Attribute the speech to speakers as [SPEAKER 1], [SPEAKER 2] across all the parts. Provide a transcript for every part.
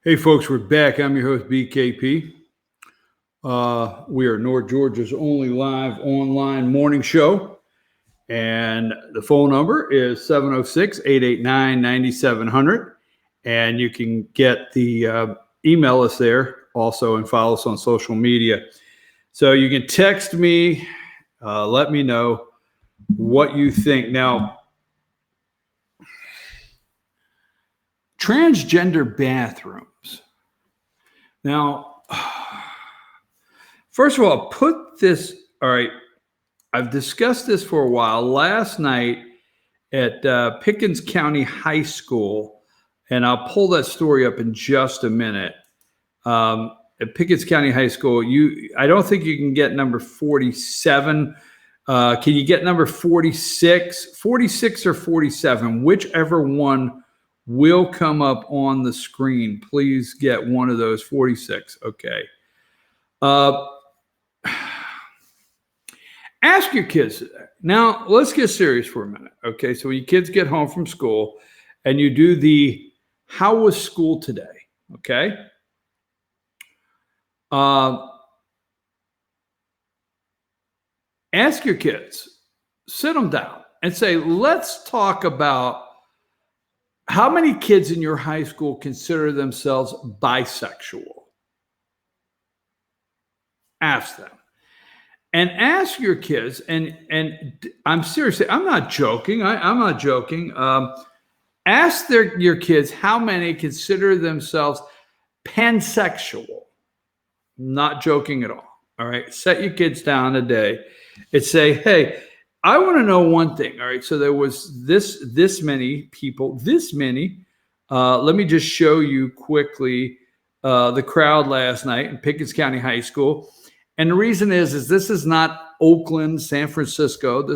[SPEAKER 1] Hey, folks, we're back. I'm your host, BKP. We are North Georgia's only live online morning show. And the phone number is 706-889-9700. And you can get the email us there also and follow us on social media. So you can text me, let me know what you think. Now, transgender bathrooms. Now, first of all, all right, I've discussed this for a while. Last night at Pickens County High School, and I'll pull that story up in just a minute. At Pickens County High School, I don't think you can get number 47. Can you get number 46? 46 or 47, whichever one will come up on the screen. Please get one of those. 46. Okay. Ask your kids. Now, let's get serious for a minute. Okay. So when your kids get home from school and you do the how was school today? Okay. Ask your kids, sit them down and say, let's talk about how many kids in your high school consider themselves bisexual? Ask them. And ask your kids, and I'm seriously, I'm not joking. I'm not joking. Ask your kids how many consider themselves pansexual. Not joking at all. All right. Set your kids down a day and say, hey, I want to know one thing. All right. So there was this many people, let me just show you quickly the crowd last night in Pickens County High School. And the reason is this is not Oakland, San Francisco.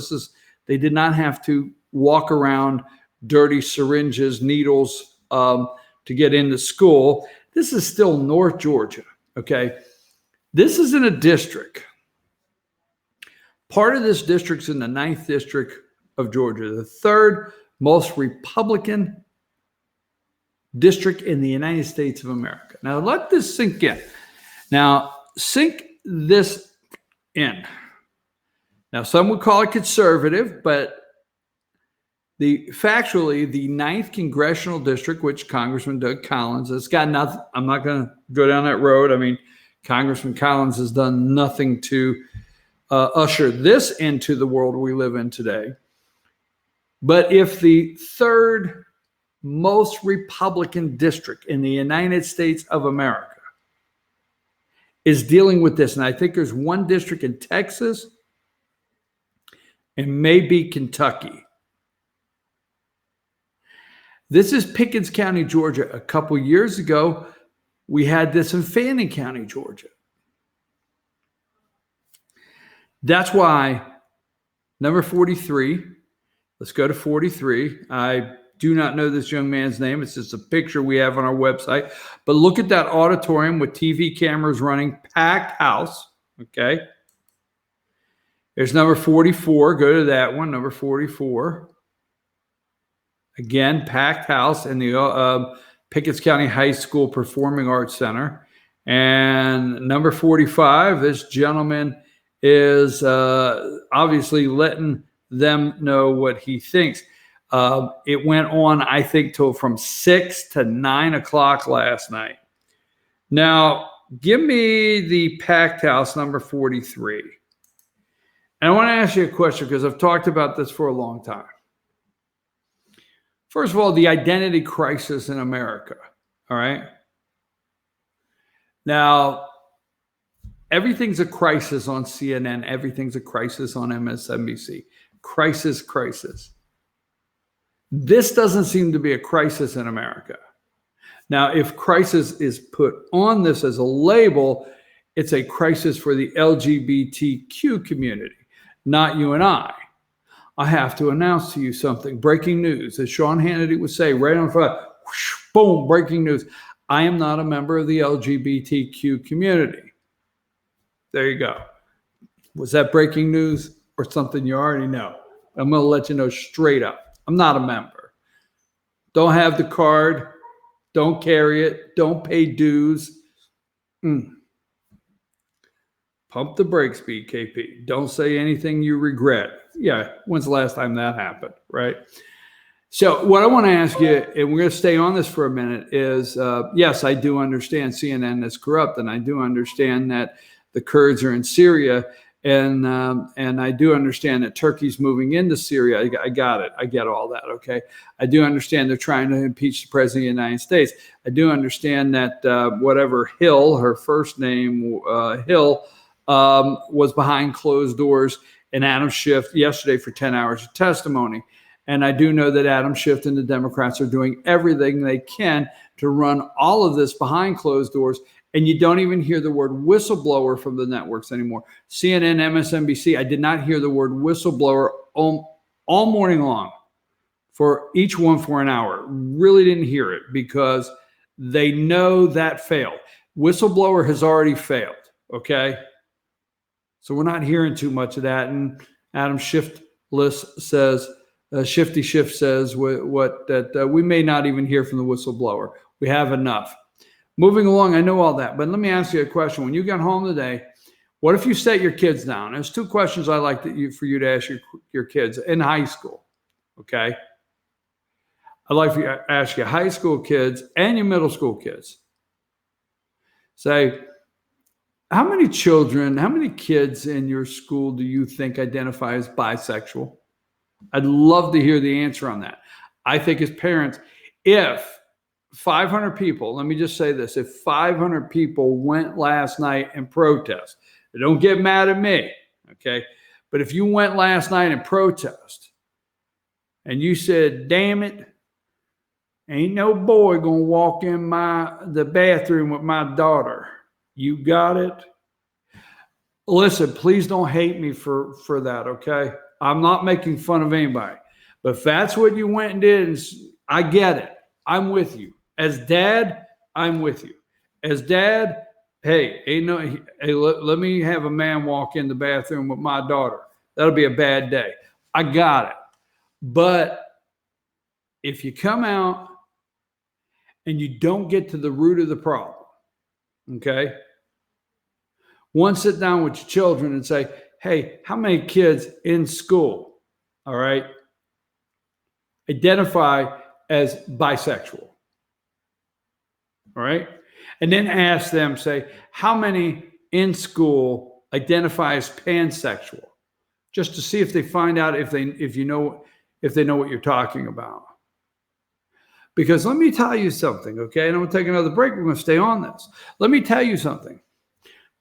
[SPEAKER 1] They did not have to walk around dirty syringes, needles to get into school. This is still North Georgia. Okay. This is in a district. Part of this district's in the 9th district of Georgia, the 3rd most Republican district in the United States of America. Now, let this sink in. Now, sink this in. Now, some would call it conservative, but factually, the 9th congressional district, which Congressman Doug Collins has got nothing. I'm not going to go down that road. I mean, Congressman Collins has done nothing to usher this into the world we live in today. But if the 3rd most Republican district in the United States of America is dealing with this, and I think there's one district in Texas and maybe Kentucky. This is Pickens County, Georgia. A couple years ago, we had this in Fannin County, Georgia. That's why number 43, let's go to 43. I do not know this young man's name. It's just a picture we have on our website. But look at that auditorium with TV cameras running, packed house. Okay. There's number 44. Go to that one, number 44. Again, packed house in the Pickens County High School Performing Arts Center. And number 45, this gentleman is obviously letting them know what he thinks. It went on, I think, till from 6 to 9 o'clock last night. Now, give me the packed house, number 43. And I want to ask you a question because I've talked about this for a long time. First of all, the identity crisis in America. All right. Now, everything's a crisis on CNN. Everything's a crisis on MSNBC. Crisis. This doesn't seem to be a crisis in America. Now, if crisis is put on this as a label, it's a crisis for the LGBTQ community, not you and I. I have to announce to you something. Breaking news. As Sean Hannity would say, right on front, whoosh, boom, breaking news. I am not a member of the LGBTQ community. There you go. Was that breaking news or something you already know? I'm going to let you know straight up. I'm not a member. Don't have the card. Don't carry it. Don't pay dues. Pump the brakes, BKP. Don't say anything you regret. Yeah, when's the last time that happened, right? So what I want to ask you, and we're going to stay on this for a minute, is yes, I do understand CNN is corrupt, and I do understand that the Kurds are in Syria, and I do understand that Turkey's moving into Syria. I got it. I get all that, okay? I do understand they're trying to impeach the President of the United States. I do understand that whatever Hill, her first name, Hill, was behind closed doors in Adam Schiff yesterday for 10 hours of testimony. And I do know that Adam Schiff and the Democrats are doing everything they can to run all of this behind closed doors. And you don't even hear the word whistleblower from the networks anymore. CNN, MSNBC, I did not hear the word whistleblower all morning long for each one for an hour. Really didn't hear it because they know that failed. Whistleblower has already failed, okay? So we're not hearing too much of that. And Adam Schiff says, Shifty Schiff says that we may not even hear from the whistleblower. We have enough. Moving along, I know all that, but let me ask you a question. When you get home today, what if you set your kids down? There's two questions I'd like for you to ask your kids in high school, okay? I'd like for you to ask your high school kids and your middle school kids. Say, how many kids in your school do you think identify as bisexual? I'd love to hear the answer on that. I think as parents, if 500 people, let me just say this, if 500 people went last night and protest, don't get mad at me, okay? But if you went last night and protest and you said, damn it, ain't no boy gonna walk in the bathroom with my daughter. You got it? Listen, please don't hate me for that, okay? I'm not making fun of anybody. But if that's what you went and did, I get it. I'm with you. As dad, I'm with you. As dad, hey, let me have a man walk in the bathroom with my daughter. That'll be a bad day. I got it. But if you come out and you don't get to the root of the problem, okay? One, sit down with your children and say, hey, how many kids in school, all right, identify as bisexual? All right. And then ask them, say, how many in school identify as pansexual? Just to see if they find out if they know what you're talking about. Because let me tell you something, okay? And I'm going to take another break. We're going to stay on this. Let me tell you something.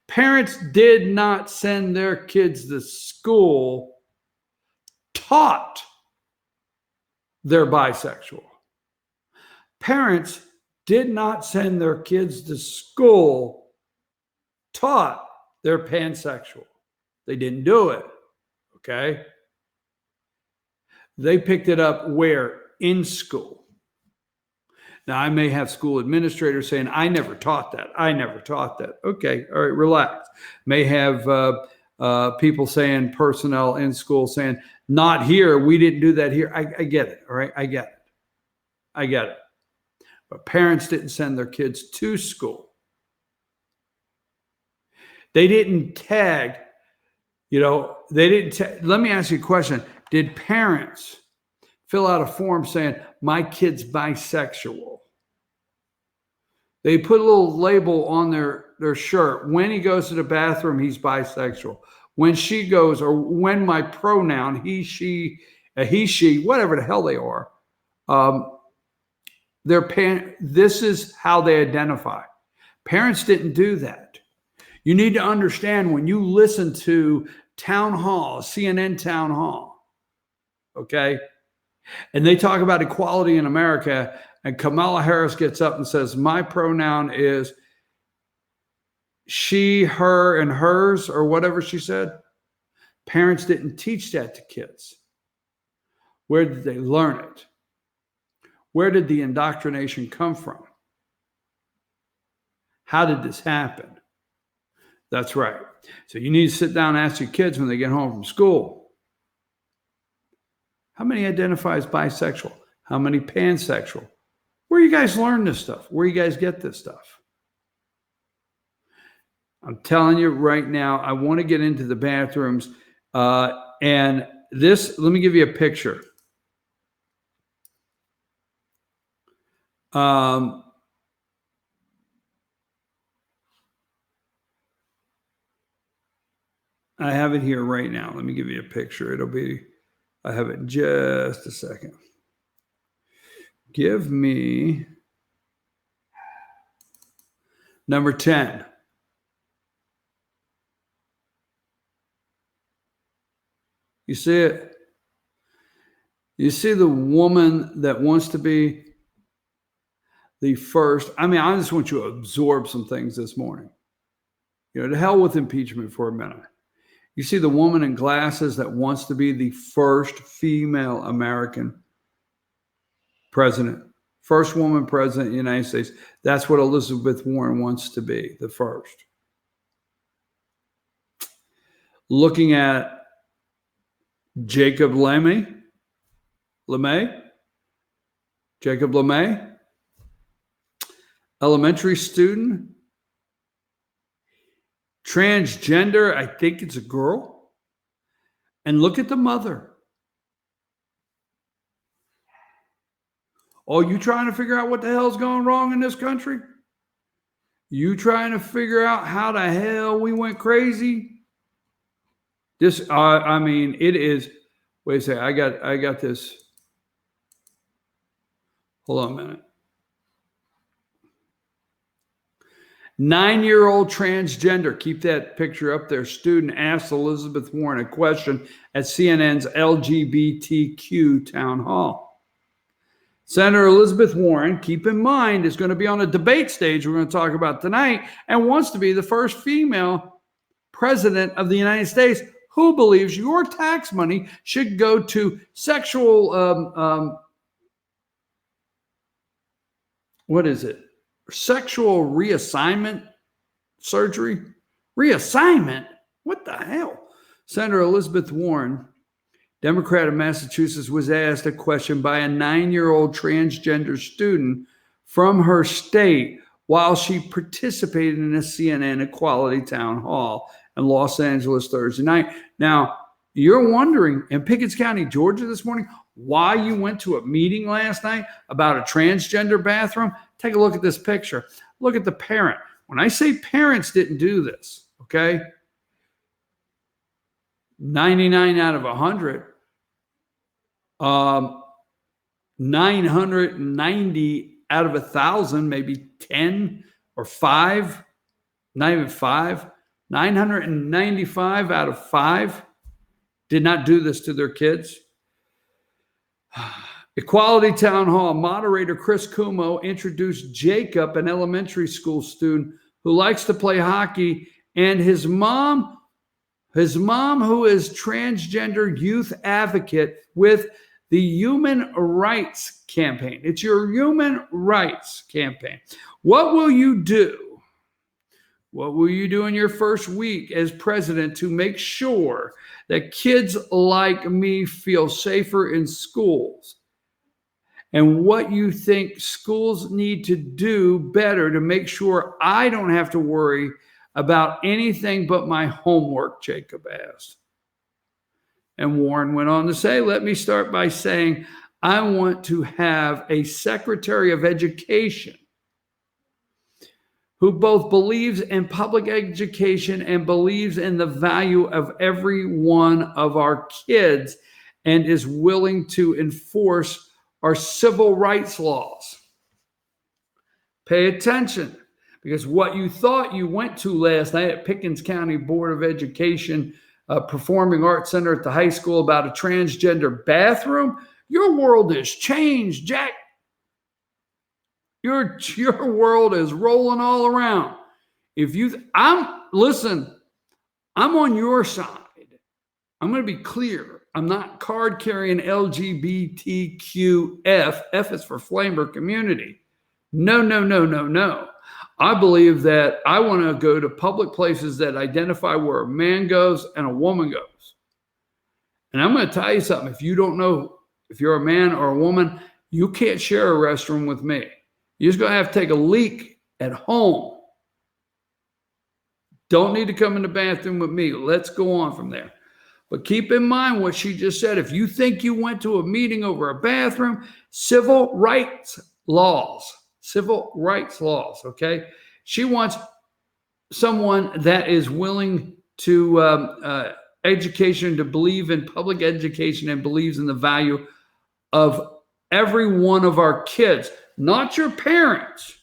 [SPEAKER 1] Parents did not send their kids to school taught they're bisexual. Parents did not send their kids to school taught they're pansexual. They didn't do it, okay? They picked it up where? In school. Now, I may have school administrators saying, I never taught that. I never taught that. Okay, all right, relax. May have people saying, personnel in school saying, not here, we didn't do that here. I get it, all right? I get it. But parents didn't send their kids to school. They didn't tag, let me ask you a question. Did parents fill out a form saying, my kid's bisexual? They put a little label on their shirt. When he goes to the bathroom, he's bisexual. When she goes, or when my pronoun, he, she, whatever the hell they are, this is how they identify. Parents didn't do that. You need to understand when you listen to town hall, CNN town hall, okay? And they talk about equality in America, and Kamala Harris gets up and says, my pronoun is she, her, and hers, or whatever she said. Parents didn't teach that to kids. Where did they learn it? Where did the indoctrination come from? How did this happen? That's right. So you need to sit down and ask your kids when they get home from school, how many identify as bisexual? How many pansexual? Where you guys learn this stuff? Where you guys get this stuff? I'm telling you right now, I want to get into the bathrooms. And this, let me give you a picture. I have it here right now. Let me give you a picture. I have it in just a second. Give me number 10. You see it? You see the woman that wants to be the first. I mean, I just want you to absorb some things this morning. To hell with impeachment for a minute. You see the woman in glasses that wants to be the first female American president, first woman president of the United States. That's what Elizabeth Warren wants to be, the first. Looking at Jacob LeMay, elementary student, transgender, I think it's a girl. And look at the mother. Oh, you trying to figure out what the hell's going wrong in this country? You trying to figure out how the hell we went crazy? This, I mean, it is. Wait a second. I got this. Hold on a minute. 9-year-old transgender, keep that picture up there, student asked Elizabeth Warren a question at CNN's LGBTQ town hall. Senator Elizabeth Warren, keep in mind, is going to be on a debate stage we're going to talk about tonight and wants to be the first female president of the United States who believes your tax money should go to sexual, what is it? Sexual reassignment surgery? Reassignment? What the hell? Senator Elizabeth Warren, Democrat of Massachusetts, was asked a question by a 9-year-old transgender student from her state while she participated in a CNN Equality Town Hall in Los Angeles Thursday night. Now, you're wondering in Pickens County, Georgia this morning, why you went to a meeting last night about a transgender bathroom? Take a look at this picture. Look at the parent. When I say parents didn't do this, okay, 99 out of 100, 990 out of 1,000, maybe 10 or 5, not even 5, 995 out of 5 did not do this to their kids. Equality Town Hall moderator Chris Cuomo introduced Jacob, an elementary school student who likes to play hockey, and his mom who is transgender youth advocate with the Human Rights Campaign. It's your Human Rights Campaign. What will you do? What will you do in your first week as president to make sure that kids like me feel safer in schools? And what you think schools need to do better to make sure I don't have to worry about anything but my homework, Jacob asked. And Warren went on to say, let me start by saying, I want to have a Secretary of Education who both believes in public education and believes in the value of every one of our kids and is willing to enforce our civil rights laws. Pay attention, because what you thought you went to last night at Pickens County Board of Education Performing Arts Center at the high school about a transgender bathroom, your world has changed, Jack. Your world is rolling all around. Listen, I'm on your side. I'm going to be clear. I'm not card carrying LGBTQF. F is for flamer community. No. I believe that I want to go to public places that identify where a man goes and a woman goes. And I'm going to tell you something. If you don't know if you're a man or a woman, you can't share a restroom with me. You're just going to have to take a leak at home. Don't need to come in the bathroom with me. Let's go on from there. But keep in mind what she just said. If you think you went to a meeting over a bathroom, civil rights laws, okay? She wants someone that is willing to education, to believe in public education and believes in the value of every one of our kids, not your parents.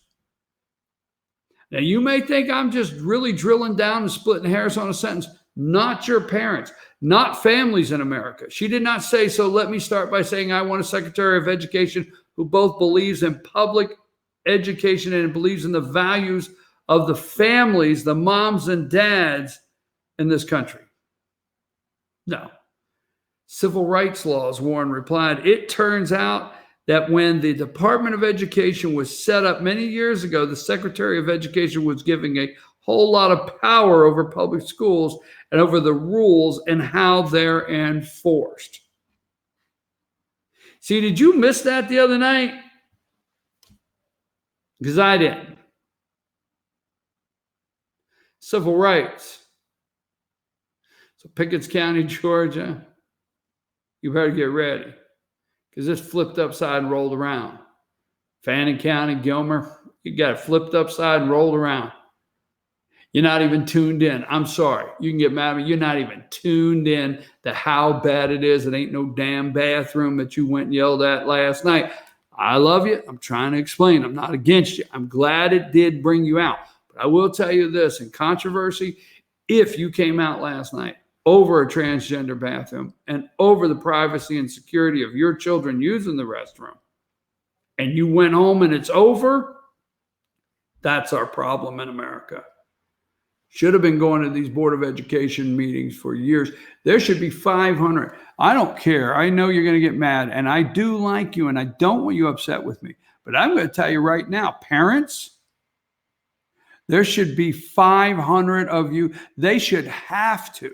[SPEAKER 1] Now, you may think I'm just really drilling down and splitting hairs on a sentence. Not your parents, not families in America. She did not say, so let me start by saying I want a Secretary of Education who both believes in public education and believes in the values of the families, the moms and dads in this country. No. Civil rights laws, Warren replied. It turns out that when the Department of Education was set up many years ago, the Secretary of Education was giving a whole lot of power over public schools and over the rules and how they're enforced. See, did you miss that the other night? Because I didn't. Civil rights. So Pickens County, Georgia, you better get ready because it's flipped upside and rolled around. Fannin County, Gilmer, you got it flipped upside and rolled around. You're not even tuned in. I'm sorry. You can get mad at me. You're not even tuned in to how bad it is. It ain't no damn bathroom that you went and yelled at last night. I love you. I'm trying to explain. I'm not against you. I'm glad it did bring you out. But I will tell you this, in controversy, if you came out last night over a transgender bathroom and over the privacy and security of your children using the restroom, and you went home and it's over, that's our problem in America. Should have been going to these Board of Education meetings for years. There should be 500. I don't care. I know you're going to get mad, and I do like you, and I don't want you upset with me. But I'm going to tell you right now, parents, there should be 500 of you. They should have to.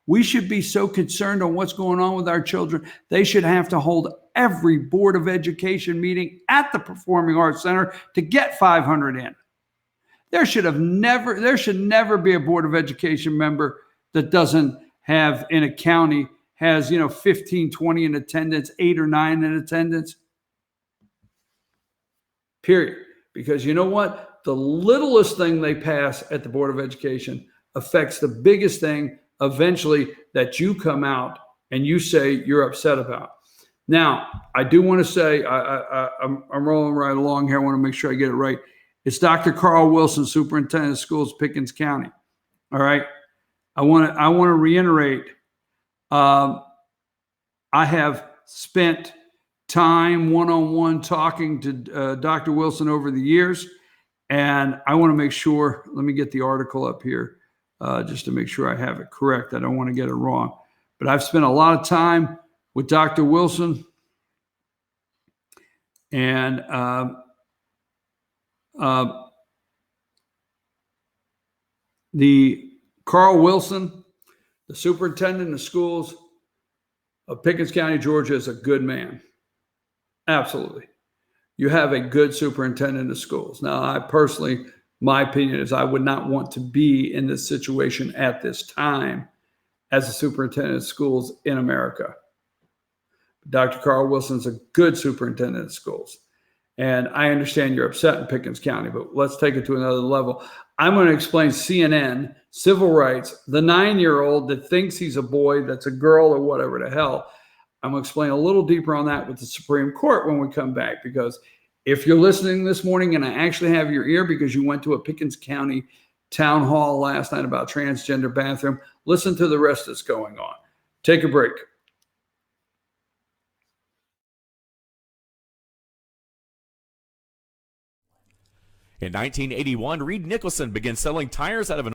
[SPEAKER 1] We should be so concerned on what's going on with our children. They should have to hold every Board of Education meeting at the Performing Arts Center to get 500 in. There should never be a Board of Education member that doesn't have in a county has, 15, 20 in attendance, 8 or 9 in attendance. Period. Because you know what? The littlest thing they pass at the Board of Education affects the biggest thing eventually that you come out and you say you're upset about. Now, I do want to say, I'm rolling right along here. I want to make sure I get it right. It's Dr. Carl Wilson, Superintendent of Schools, Pickens County. All right. I want to reiterate. I have spent time one-on-one talking to Dr. Wilson over the years, and I want to make sure. Let me get the article up here just to make sure I have it correct. I don't want to get it wrong. But I've spent a lot of time with Dr. Wilson, and the Carl Wilson, the superintendent of schools of Pickens County, Georgia, is a good man. Absolutely. You have a good superintendent of schools. Now, I personally, my opinion is I would not want to be in this situation at this time as a superintendent of schools in America. Dr. Carl Wilson is a good superintendent of schools. And I understand you're upset in Pickens County, but let's take it to another level. I'm going to explain CNN, civil rights, the 9-year-old that thinks he's a boy, that's a girl or whatever the hell. I'm going to explain a little deeper on that with the Supreme Court when we come back, because if you're listening this morning and I actually have your ear because you went to a Pickens County town hall last night about transgender bathroom, listen to the rest that's going on. Take a break.
[SPEAKER 2] In 1981, Reed Nicholson began selling tires out of an